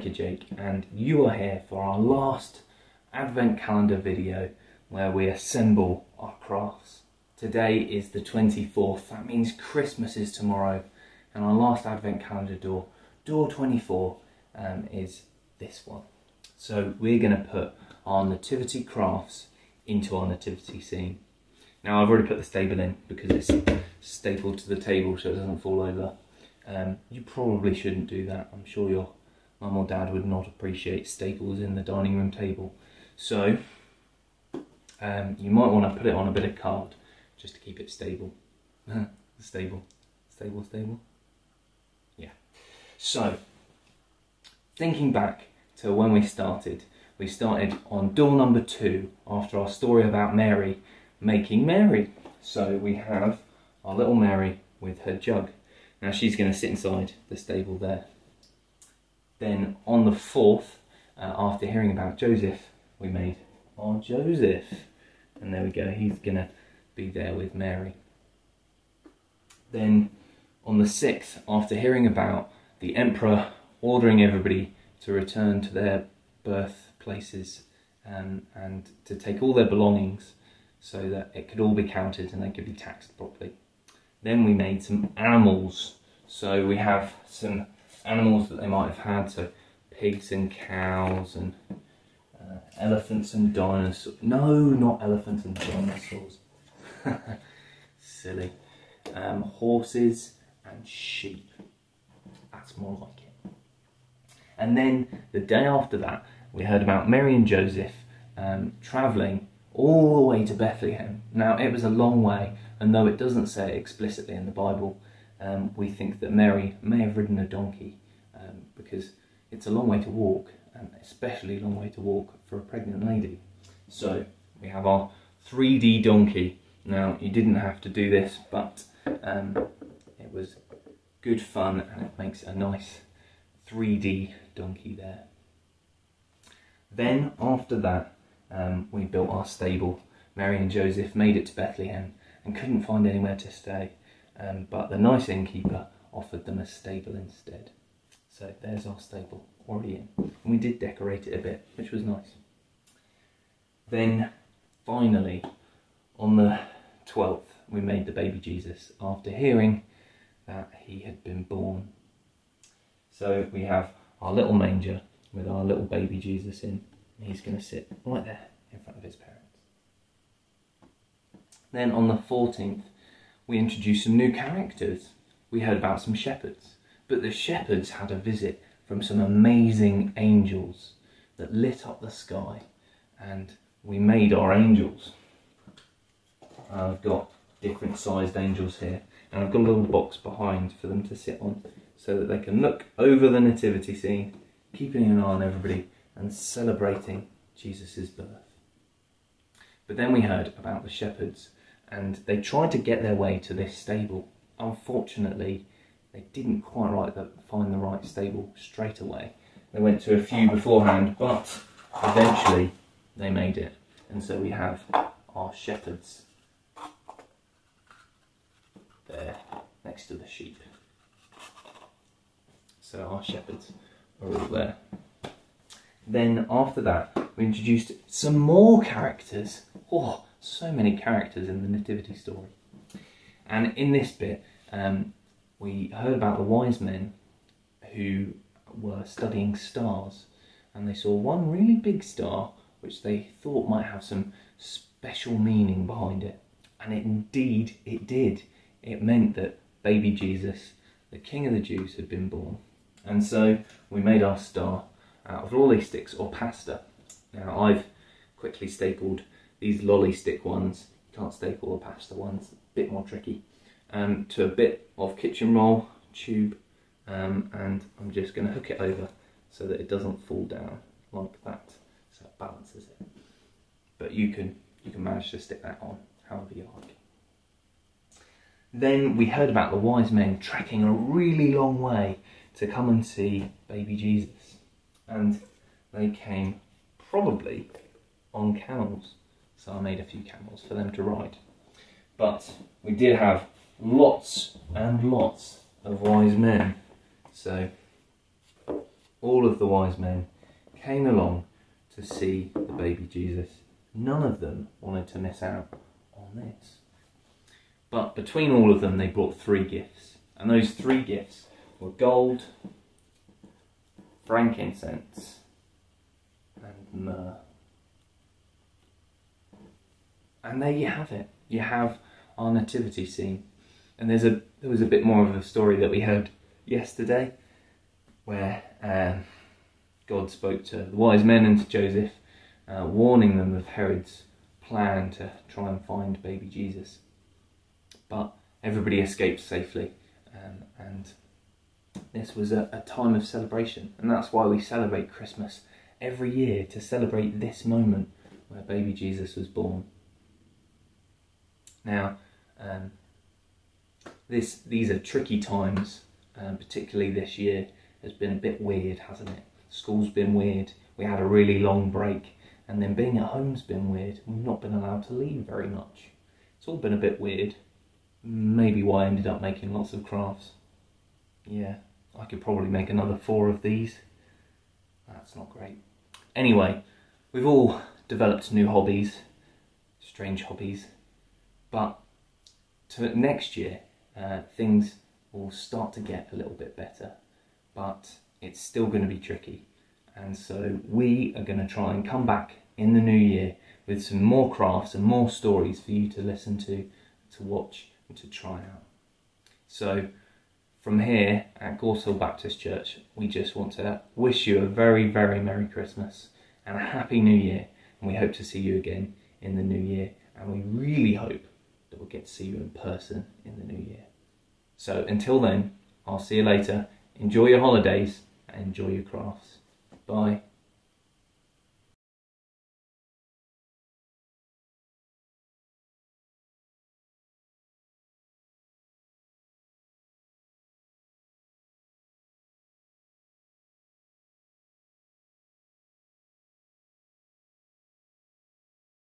Baker Jake, and you are here for our last Advent calendar video where we assemble our crafts. Today is the 24th, that means Christmas is tomorrow, and our last Advent calendar door 24, is this one. So we're going to put our nativity crafts into our nativity scene. Now I've already put the stable in because it's stapled to the table so it doesn't fall over. You probably shouldn't do that. I'm sure your mum or dad would not appreciate staples in the dining room table. So you might want to put it on a bit of card just to keep it stable. Stable. Yeah. So, thinking back to when we started on door number 2 after our story about Mary making Mary. So we have our little Mary with her jug. Now she's going to sit inside the stable there. Then on the 4th, after hearing about Joseph, we made our Joseph. And there we go, he's going to be there with Mary. Then on the 6th, after hearing about the emperor ordering everybody to return to their birthplaces and to take all their belongings so that it could all be counted and they could be taxed properly. Then we made some animals. So we have some animals that they might have had, so pigs and cows and elephants and dinosaurs. No, not elephants and dinosaurs. Silly. Horses and sheep. That's more like it. And then the day after that, we heard about Mary and Joseph travelling all the way to Bethlehem. Now, it was a long way, and though it doesn't say it explicitly in the Bible, we think that Mary may have ridden a donkey because it's a long way to walk, and especially a long way to walk for a pregnant lady. So we have our 3D donkey. Now, you didn't have to do this, but it was good fun, and it makes a nice 3D donkey there. Then after that, we built our stable. Mary and Joseph made it to Bethlehem and couldn't find anywhere to stay, but the nice innkeeper offered them a stable instead. So there's our stable already in, and we did decorate it a bit, which was nice. Then finally on the 12th we made the baby Jesus after hearing that he had been born. So we have our little manger with our little baby Jesus in. He's going to sit right there in front of his parents. Then on the 14th, we introduced some new characters. We heard about some shepherds, but the shepherds had a visit from some amazing angels that lit up the sky, and we made our angels. I've got different sized angels here, and I've got a little box behind for them to sit on so that they can look over the nativity scene, keeping an eye on everybody and celebrating Jesus' birth. But then we heard about the shepherds, and they tried to get their way to this stable. Unfortunately, they didn't quite find the right stable straight away. They went to a few beforehand, but eventually they made it. And so we have our shepherds there next to the sheep. So our shepherds are all there. Then after that, we introduced some more characters. Oh, so many characters in the nativity story. And in this bit, we heard about the wise men who were studying stars, and they saw one really big star which they thought might have some special meaning behind it. And indeed it did. It meant that baby Jesus, the King of the Jews, had been born. And so we made our star out of lolly sticks or pasta. Now I've quickly stapled these lolly stick ones. You can't staple the pasta ones, a bit more tricky, to a bit of kitchen roll tube, and I'm just going to hook it over so that it doesn't fall down like that, so it balances it. But you can manage to stick that on however you like. Then we heard about the wise men trekking a really long way to come and see baby Jesus. And they came probably on camels. So I made a few camels for them to ride. But we did have lots and lots of wise men. So all of the wise men came along to see the baby Jesus. None of them wanted to miss out on this. But between all of them, they brought 3 gifts. And those 3 gifts were gold, frankincense, and myrrh. And there you have it. You have our nativity scene. And there was a bit more of a story that we heard yesterday, where God spoke to the wise men and to Joseph, warning them of Herod's plan to try and find baby Jesus. But everybody escaped safely, and this was a time of celebration, and that's why we celebrate Christmas every year, to celebrate this moment where baby Jesus was born. Now, these are tricky times, particularly this year has been a bit weird, hasn't it? School's been weird, we had a really long break, and then being at home's been weird. We've not been allowed to leave very much. It's all been a bit weird. Maybe why I ended up making lots of crafts. Yeah, I could probably make another 4 of these. That's not great. Anyway, we've all developed new hobbies, strange hobbies, but next year things will start to get a little bit better, but it's still going to be tricky. And so we are going to try and come back in the new year with some more crafts and more stories for you to listen to watch and to try out. So from here at Gorshill Baptist Church, we just want to wish you a very, very Merry Christmas and a Happy New Year. And we hope to see you again in the new year. And we really hope that we'll get to see you in person in the new year. So until then, I'll see you later. Enjoy your holidays and enjoy your crafts. Bye.